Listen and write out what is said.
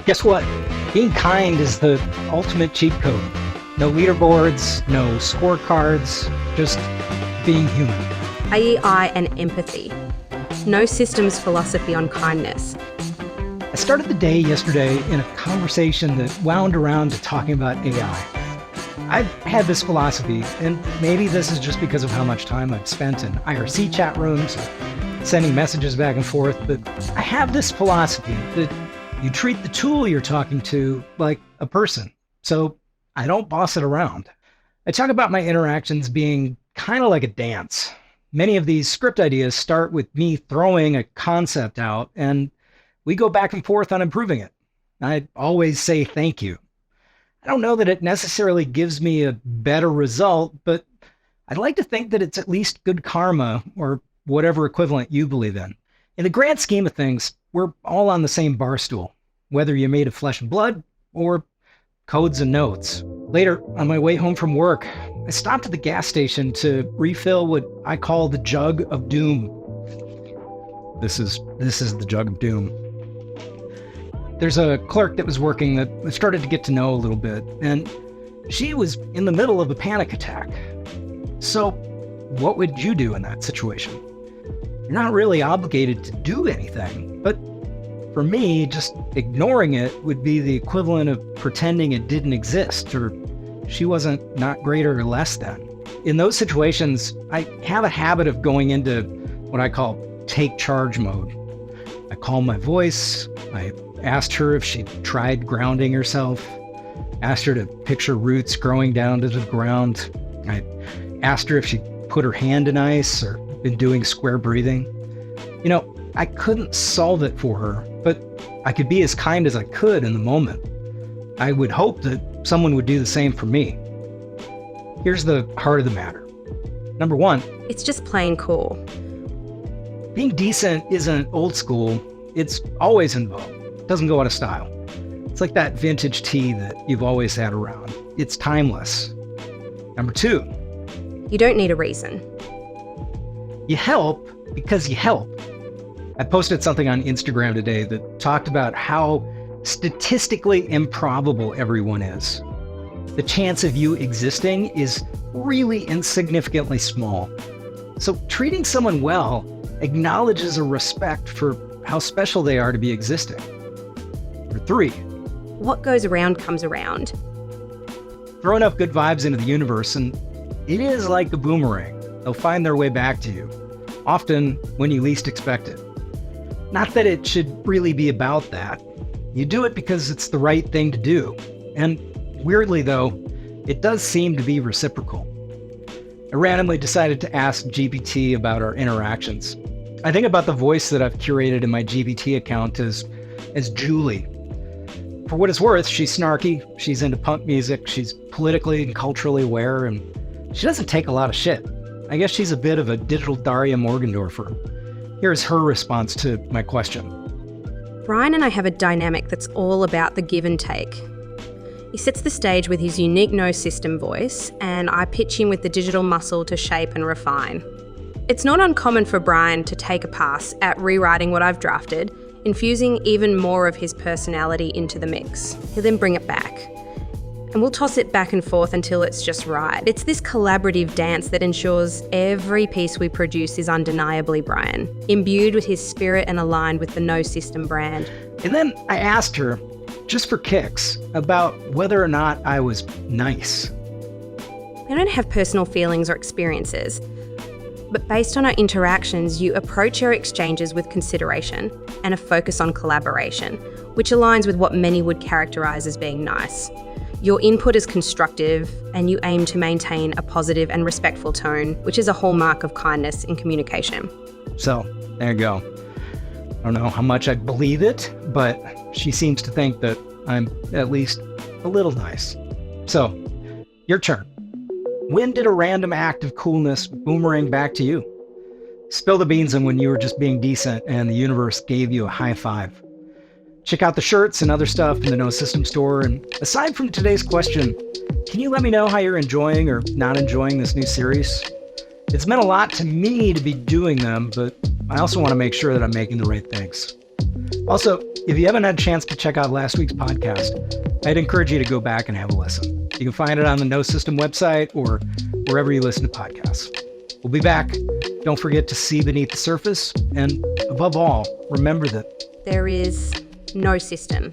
Guess what? Being kind is the ultimate cheat code. No leaderboards, no scorecards, just being human. AI and empathy. No systems philosophy on kindness. I started the day yesterday in a conversation that wound around to talking about AI. I've had this philosophy, and maybe this is just because of how much time I've spent in IRC chat rooms, or sending messages back and forth, but I have this philosophy that you treat the tool you're talking to like a person, so I don't boss it around. I talk about my interactions being kind of like a dance. Many of these script ideas start with me throwing a concept out, and we go back and forth on improving it. I always say thank you. I don't know that it necessarily gives me a better result, but I'd like to think that it's at least good karma, or whatever equivalent you believe in. In the grand scheme of things, we're all on the same bar stool, whether you're made of flesh and blood or codes and notes. Later, on my way home from work, I stopped at the gas station to refill what I call the jug of doom. This is the jug of doom. There's a clerk that was working that I started to get to know a little bit, and she was in the middle of a panic attack. So what would you do in that situation? You're not really obligated to do anything, but for me, just ignoring it would be the equivalent of pretending it didn't exist, or she wasn't not greater or less than. In those situations, I have a habit of going into what I call take charge mode. I calm my voice. I asked her if she'd tried grounding herself, asked her to picture roots growing down to the ground. I asked her if she'd put her hand in ice or been doing square breathing. You know, I couldn't solve it for her, but I could be as kind as I could in the moment. I would hope that someone would do the same for me. Here's the heart of the matter. Number one, it's just plain cool. Being decent isn't old school. It's always in vogue. It doesn't go out of style. It's like that vintage tea that you've always had around. It's timeless. Number two, you don't need a reason. You help because you help. I posted something on Instagram today that talked about how statistically improbable everyone is. The chance of you existing is really insignificantly small. So treating someone well acknowledges a respect for how special they are to be existing. Number three, what goes around comes around. Throw enough good vibes into the universe and it is like a boomerang. They'll find their way back to you, often when you least expect it. Not that it should really be about that. You do it because it's the right thing to do. And weirdly though, it does seem to be reciprocal. I randomly decided to ask GPT about our interactions. I think about the voice that I've curated in my GPT account as Julie. For what it's worth, she's snarky, she's into punk music, she's politically and culturally aware, and she doesn't take a lot of shit. I guess she's a bit of a digital Daria Morgendorfer. Here's her response to my question. Brian and I have a dynamic that's all about the give and take. He sets the stage with his unique no system voice, and I pitch him with the digital muscle to shape and refine. It's not uncommon for Brian to take a pass at rewriting what I've drafted, infusing even more of his personality into the mix. He'll then bring it back. And we'll toss it back and forth until it's just right. It's this collaborative dance that ensures every piece we produce is undeniably Brian, imbued with his spirit and aligned with the No System brand. And then I asked her, just for kicks, about whether or not I was nice. I don't have personal feelings or experiences, but based on our interactions, you approach your exchanges with consideration and a focus on collaboration, which aligns with what many would characterize as being nice. Your input is constructive and you aim to maintain a positive and respectful tone, which is a hallmark of kindness in communication. So, there you go. I don't know how much I believe it, but she seems to think that I'm at least a little nice. So, your turn. When did a random act of coolness boomerang back to you? Spill the beans on when you were just being decent and the universe gave you a high five. Check out the shirts and other stuff in the No System store. And aside from today's question, can you let me know how you're enjoying or not enjoying this new series? It's meant a lot to me to be doing them, but I also want to make sure that I'm making the right things. Also, if you haven't had a chance to check out last week's podcast, I'd encourage you to go back and have a listen. You can find it on the No System website or wherever you listen to podcasts. We'll be back. Don't forget to see beneath the surface. And above all, remember that there is no system.